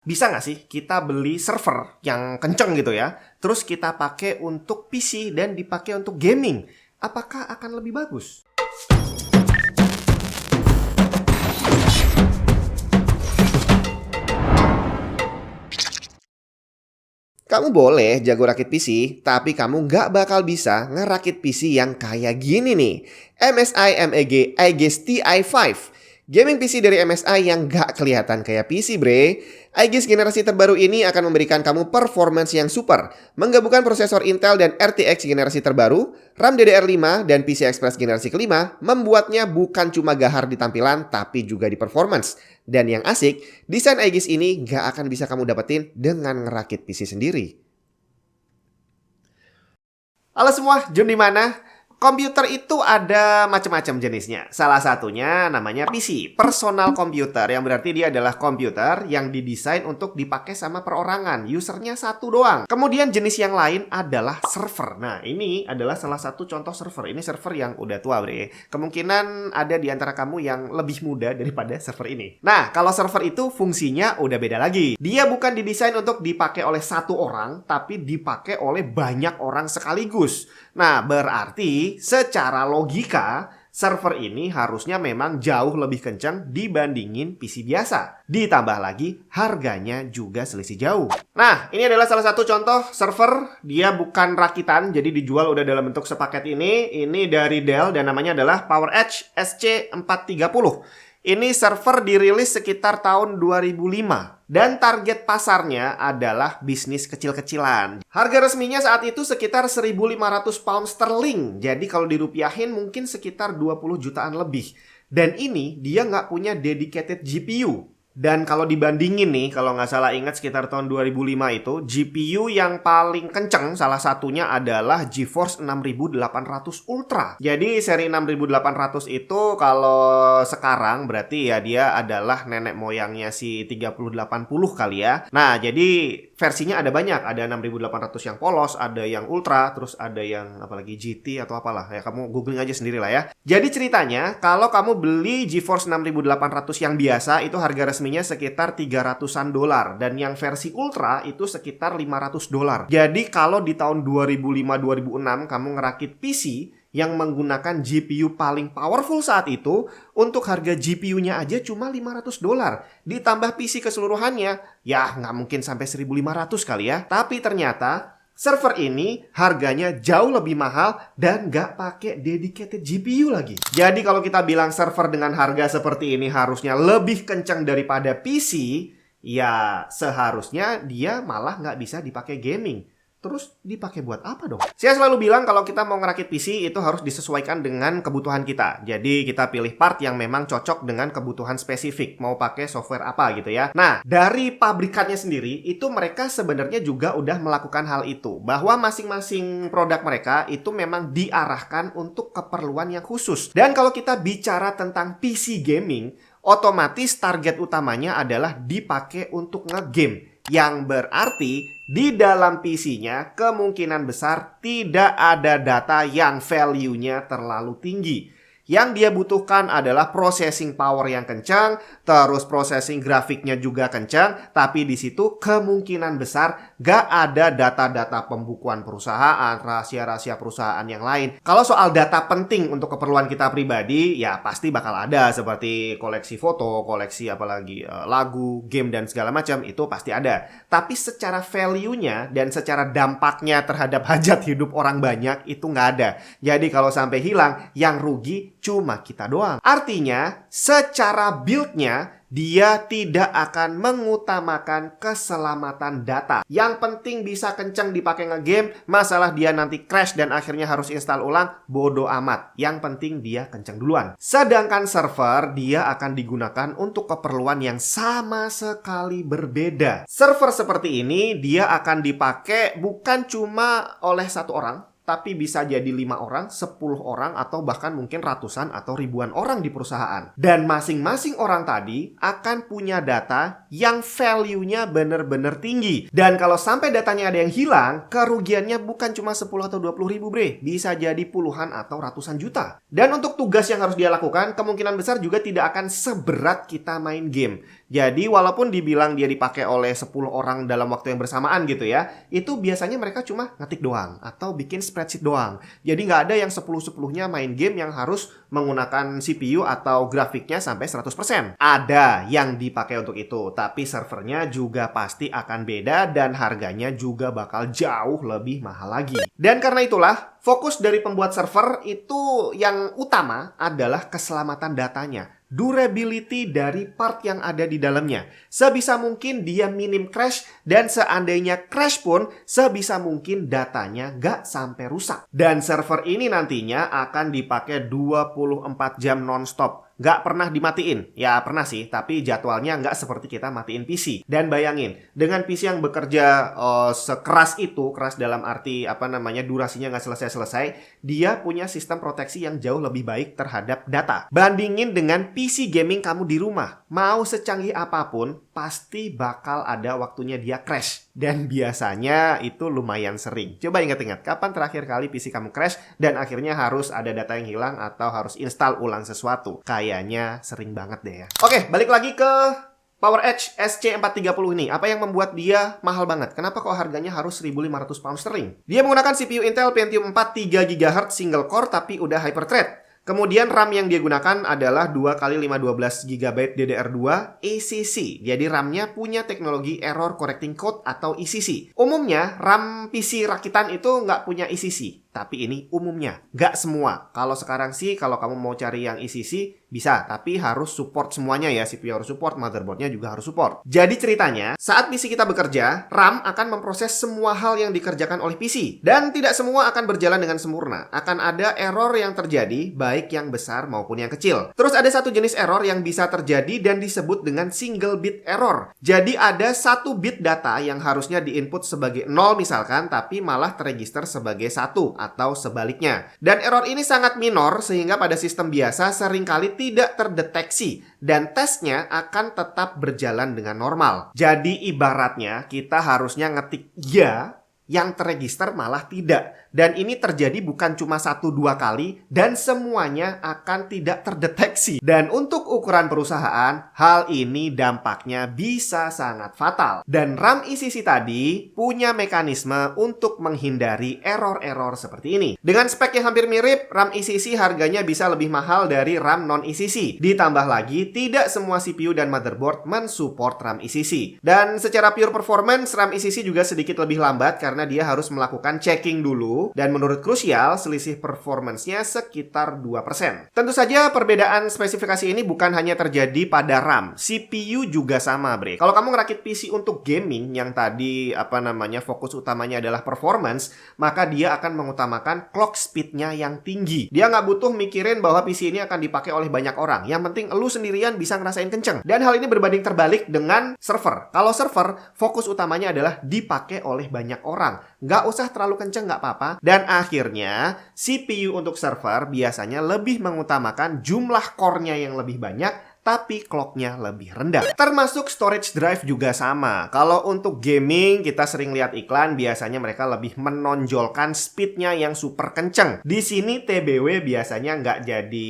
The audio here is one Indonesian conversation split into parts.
Bisa nggak sih kita beli server yang kenceng gitu ya, terus kita pakai untuk PC dan dipakai untuk gaming? Apakah akan lebih bagus? Kamu boleh jago rakit PC, tapi kamu nggak bakal bisa ngerakit PC yang kayak gini nih. MSI MEG Aegis Ti5. Gaming PC dari MSI yang nggak kelihatan kayak PC bre. Aegis generasi terbaru ini akan memberikan kamu performance yang super. Menggabungkan prosesor Intel dan RTX generasi terbaru, RAM DDR5 dan PCI Express generasi kelima, membuatnya bukan cuma gahar di tampilan, tapi juga di performance. Dan yang asik, desain Aegis ini nggak akan bisa kamu dapetin dengan ngerakit PC sendiri. Halo semua, Jun di mana? Komputer itu ada macam-macam jenisnya. Salah satunya namanya PC, personal computer, yang berarti dia adalah komputer yang didesain untuk dipakai sama perorangan. Usernya satu doang. Kemudian jenis yang lain adalah server. Nah, ini adalah salah satu contoh server. Ini server yang udah tua, bre. Kemungkinan ada di antara kamu yang lebih muda daripada server ini. Nah, kalau server itu fungsinya udah beda lagi. Dia bukan didesain untuk dipakai oleh satu orang, tapi dipakai oleh banyak orang sekaligus. Nah, berarti secara logika server ini harusnya memang jauh lebih kencang dibandingin PC biasa. Ditambah lagi harganya juga selisih jauh. Nah, ini adalah salah satu contoh server. Dia bukan rakitan, jadi dijual udah dalam bentuk sepaket ini. Ini dari Dell dan namanya adalah PowerEdge SC430. Ini server dirilis sekitar tahun 2005. Dan target pasarnya adalah bisnis kecil-kecilan. Harga resminya saat itu sekitar 1.500 pound sterling. Jadi kalau dirupiahin mungkin sekitar 20 jutaan lebih. Dan ini dia nggak punya dedicated GPU. Dan kalau dibandingin nih, kalau nggak salah ingat sekitar tahun 2005 itu, GPU yang paling kenceng salah satunya adalah GeForce 6800 Ultra. Jadi seri 6800 itu kalau sekarang berarti ya dia adalah nenek moyangnya si 3080 kali ya. Nah, jadi versinya ada banyak. Ada 6800 yang polos, ada yang Ultra, terus ada yang apalagi GT atau apalah. Ya kamu googling aja sendiri lah ya. Jadi ceritanya, kalau kamu beli GeForce 6800 yang biasa itu harga resminya sekitar 300-an dolar dan yang versi Ultra itu sekitar 500 dolar. Jadi kalau di tahun 2005-2006 kamu ngerakit PC yang menggunakan GPU paling powerful saat itu, untuk harga GPU-nya aja cuma 500 dolar. Ditambah PC keseluruhannya, ya nggak mungkin sampai 1.500 kali ya. Tapi ternyata server ini harganya jauh lebih mahal dan nggak pakai dedicated GPU lagi. Jadi kalau kita bilang server dengan harga seperti ini harusnya lebih kencang daripada PC, ya seharusnya dia malah nggak bisa dipakai gaming. Terus dipakai buat apa dong? Saya selalu bilang kalau kita mau ngerakit PC itu harus disesuaikan dengan kebutuhan kita. Jadi kita pilih part yang memang cocok dengan kebutuhan spesifik. Mau pakai software apa gitu ya. Nah, dari pabrikannya sendiri itu mereka sebenarnya juga udah melakukan hal itu. Bahwa masing-masing produk mereka itu memang diarahkan untuk keperluan yang khusus. Dan kalau kita bicara tentang PC gaming, otomatis target utamanya adalah dipakai untuk ngegame. Yang berarti di dalam PC-nya kemungkinan besar tidak ada data yang value-nya terlalu tinggi. Yang dia butuhkan adalah processing power yang kencang, terus processing grafiknya juga kencang, tapi di situ kemungkinan besar gak ada data-data pembukuan perusahaan, rahasia-rahasia perusahaan yang lain. Kalau soal data penting untuk keperluan kita pribadi, ya pasti bakal ada seperti koleksi foto, koleksi apalagi lagu, game dan segala macam itu pasti ada. Tapi secara value-nya dan secara dampaknya terhadap hajat hidup orang banyak itu nggak ada. Jadi kalau sampai hilang, yang rugi cuma kita doang. Artinya, secara build-nya, dia tidak akan mengutamakan keselamatan data. Yang penting bisa kenceng dipakai ngegame, masalah dia nanti crash dan akhirnya harus install ulang, bodo amat. Yang penting dia kenceng duluan. Sedangkan server, dia akan digunakan untuk keperluan yang sama sekali berbeda. Server seperti ini, dia akan dipakai bukan cuma oleh satu orang, tapi bisa jadi 5 orang, 10 orang, atau bahkan mungkin ratusan atau ribuan orang di perusahaan. Dan masing-masing orang tadi akan punya data yang value-nya bener-bener tinggi. Dan kalau sampai datanya ada yang hilang, kerugiannya bukan cuma 10 atau 20 ribu bre. Bisa jadi puluhan atau ratusan juta. Dan untuk tugas yang harus dia lakukan, kemungkinan besar juga tidak akan seberat kita main game. Jadi walaupun dibilang dia dipakai oleh 10 orang dalam waktu yang bersamaan gitu ya, itu biasanya mereka cuma ngetik doang atau bikin spreadsheet doang. Jadi nggak ada yang 10-10-nya main game yang harus menggunakan CPU atau grafiknya sampai 100%. Ada yang dipakai untuk itu, tapi servernya juga pasti akan beda dan harganya juga bakal jauh lebih mahal lagi. Dan karena itulah, fokus dari pembuat server itu yang utama adalah keselamatan datanya. Durability dari part yang ada di dalamnya. Sebisa mungkin dia minim crash, dan seandainya crash pun sebisa mungkin datanya gak sampai rusak. Dan server ini nantinya akan dipakai 24 jam non-stop. Gak pernah dimatiin. Ya pernah sih, tapi jadwalnya gak seperti kita matiin PC. Dan bayangin, dengan PC yang bekerja sekeras itu, keras dalam arti durasinya gak selesai-selesai, dia punya sistem proteksi yang jauh lebih baik terhadap data. Bandingin dengan PC gaming kamu di rumah. Mau secanggih apapun, pasti bakal ada waktunya dia crash. Dan biasanya itu lumayan sering. Coba ingat-ingat, kapan terakhir kali PC kamu crash dan akhirnya harus ada data yang hilang atau harus install ulang sesuatu? Kayaknya sering banget deh ya. Oke, balik lagi ke PowerEdge SC430 ini. Apa yang membuat dia mahal banget? Kenapa kok harganya harus 1.500 pound sterling? Dia menggunakan CPU Intel Pentium 4 3GHz single core tapi udah hyperthread. Kemudian RAM yang dia gunakan adalah 2x512GB DDR2 ACC. Jadi RAM-nya punya teknologi Error Correcting Code atau ECC. Umumnya RAM PC rakitan itu nggak punya ECC. Tapi ini umumnya, nggak semua. Kalau sekarang sih, kalau kamu mau cari yang ECC, bisa. Tapi harus support semuanya ya. CPU harus support, motherboardnya juga harus support. Jadi ceritanya, saat PC kita bekerja, RAM akan memproses semua hal yang dikerjakan oleh PC. Dan tidak semua akan berjalan dengan sempurna. Akan ada error yang terjadi, baik yang besar maupun yang kecil. Terus ada satu jenis error yang bisa terjadi dan disebut dengan single bit error. Jadi ada satu bit data yang harusnya diinput sebagai 0 misalkan, tapi malah terregister sebagai 1. Atau sebaliknya. Dan error ini sangat minor sehingga pada sistem biasa seringkali tidak terdeteksi dan tesnya akan tetap berjalan dengan normal. Jadi ibaratnya kita harusnya ngetik ya yang terregister malah tidak. Dan ini terjadi bukan cuma 1-2 kali dan semuanya akan tidak terdeteksi. Dan untuk ukuran perusahaan, hal ini dampaknya bisa sangat fatal. Dan RAM ECC tadi punya mekanisme untuk menghindari error-error seperti ini. Dengan spek yang hampir mirip, RAM ECC harganya bisa lebih mahal dari RAM non-ECC. Ditambah lagi, tidak semua CPU dan motherboard mensupport RAM ECC. Dan secara pure performance, RAM ECC juga sedikit lebih lambat karena dia harus melakukan checking dulu. Dan menurut Crucial, selisih performance-nya sekitar 2%. Tentu saja perbedaan spesifikasi ini bukan hanya terjadi pada RAM. CPU juga sama, Bre. Kalau kamu ngerakit PC untuk gaming yang tadi fokus utamanya adalah performance, maka dia akan mengutamakan clock speed-nya yang tinggi. Dia nggak butuh mikirin bahwa PC ini akan dipakai oleh banyak orang. Yang penting elu sendirian bisa ngerasain kenceng. Dan hal ini berbanding terbalik dengan server. Kalau server, fokus utamanya adalah dipakai oleh banyak orang. Nggak usah terlalu kenceng, nggak apa-apa. Dan akhirnya, CPU untuk server biasanya lebih mengutamakan jumlah core-nya yang lebih banyak, tapi clock-nya lebih rendah. Termasuk storage drive juga sama. Kalau untuk gaming, kita sering lihat iklan, biasanya mereka lebih menonjolkan speed-nya yang super kenceng. Di sini TBW biasanya nggak jadi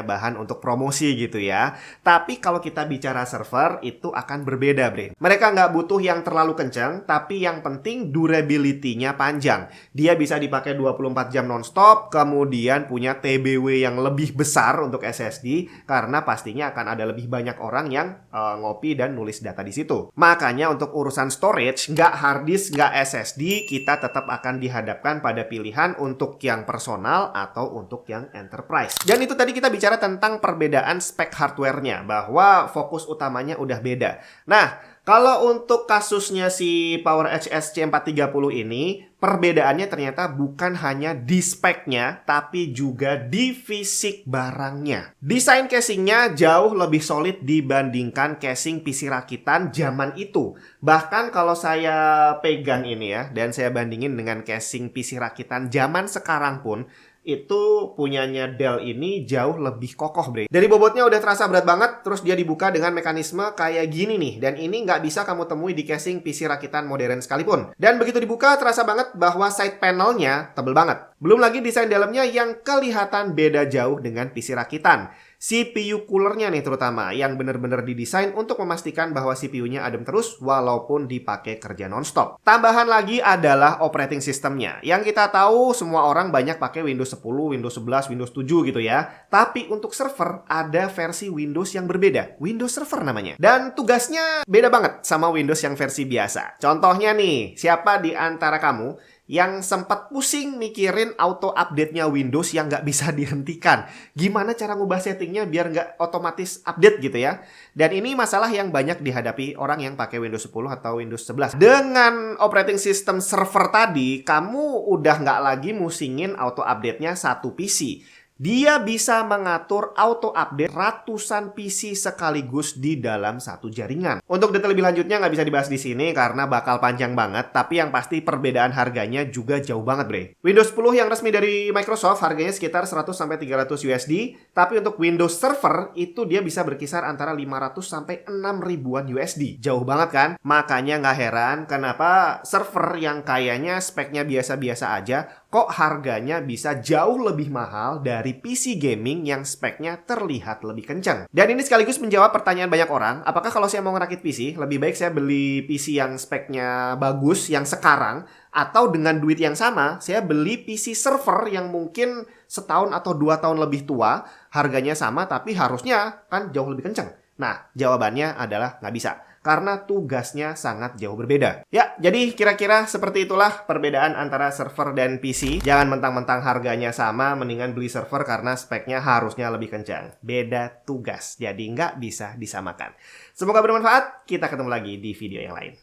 bahan untuk promosi gitu ya. Tapi kalau kita bicara server, itu akan berbeda, Bre. Mereka nggak butuh yang terlalu kenceng, tapi yang penting durability-nya panjang. Dia bisa dipakai 24 jam non-stop, kemudian punya TBW yang lebih besar untuk SSD, karena pastinya akan ada lebih banyak orang yang ngopi dan nulis data di situ. Makanya untuk urusan storage, nggak hard disk, nggak SSD, kita tetap akan dihadapkan pada pilihan untuk yang personal atau untuk yang enterprise. Dan itu tadi kita bicara tentang perbedaan spek hardware-nya, bahwa fokus utamanya udah beda. Nah, kalau untuk kasusnya si PowerEdge SC430 ini, perbedaannya ternyata bukan hanya di speknya, tapi juga di fisik barangnya. Desain casingnya jauh lebih solid dibandingkan casing PC rakitan zaman itu. Bahkan kalau saya pegang ini ya, dan saya bandingin dengan casing PC rakitan zaman sekarang pun, itu punyanya Dell ini jauh lebih kokoh, Bre. Dari bobotnya udah terasa berat banget, terus dia dibuka dengan mekanisme kayak gini nih. Dan ini nggak bisa kamu temui di casing PC rakitan modern sekalipun. Dan begitu dibuka, terasa banget bahwa side panelnya tebel banget. Belum lagi desain dalamnya yang kelihatan beda jauh dengan PC rakitan. CPU coolernya nih terutama, yang benar-benar didesain untuk memastikan bahwa CPU-nya adem terus walaupun dipakai kerja nonstop. Tambahan lagi adalah operating systemnya. Yang kita tahu semua orang banyak pakai Windows 10, Windows 11, Windows 7 gitu ya. Tapi untuk server ada versi Windows yang berbeda. Windows Server namanya. Dan tugasnya beda banget sama Windows yang versi biasa. Contohnya nih, siapa di antara kamu yang sempat pusing mikirin auto update-nya Windows yang nggak bisa dihentikan? Gimana cara ngubah settingnya biar nggak otomatis update gitu ya? Dan ini masalah yang banyak dihadapi orang yang pakai Windows 10 atau Windows 11. Dengan operating system server tadi, kamu udah nggak lagi musingin auto update-nya satu PC. Dia bisa mengatur auto update ratusan PC sekaligus di dalam satu jaringan. Untuk detail lebih lanjutnya nggak bisa dibahas di sini karena bakal panjang banget. Tapi yang pasti perbedaan harganya juga jauh banget, bre. Windows 10 yang resmi dari Microsoft harganya sekitar 100-300 USD. Tapi untuk Windows Server itu dia bisa berkisar antara 500-6 ribuan USD. Jauh banget kan? Makanya nggak heran kenapa server yang kayaknya speknya biasa-biasa aja kok harganya bisa jauh lebih mahal dari PC gaming yang speknya terlihat lebih kencang. Dan ini sekaligus menjawab pertanyaan banyak orang, apakah kalau saya mau ngerakit PC, lebih baik saya beli PC yang speknya bagus, yang sekarang, atau dengan duit yang sama, saya beli PC server yang mungkin setahun atau 2 tahun lebih tua, harganya sama tapi harusnya kan jauh lebih kencang. Nah, jawabannya adalah nggak bisa. Karena tugasnya sangat jauh berbeda. Ya, jadi kira-kira seperti itulah perbedaan antara server dan PC. Jangan mentang-mentang harganya sama, mendingan beli server karena speknya harusnya lebih kencang. Beda tugas, jadi nggak bisa disamakan. Semoga bermanfaat, kita ketemu lagi di video yang lain.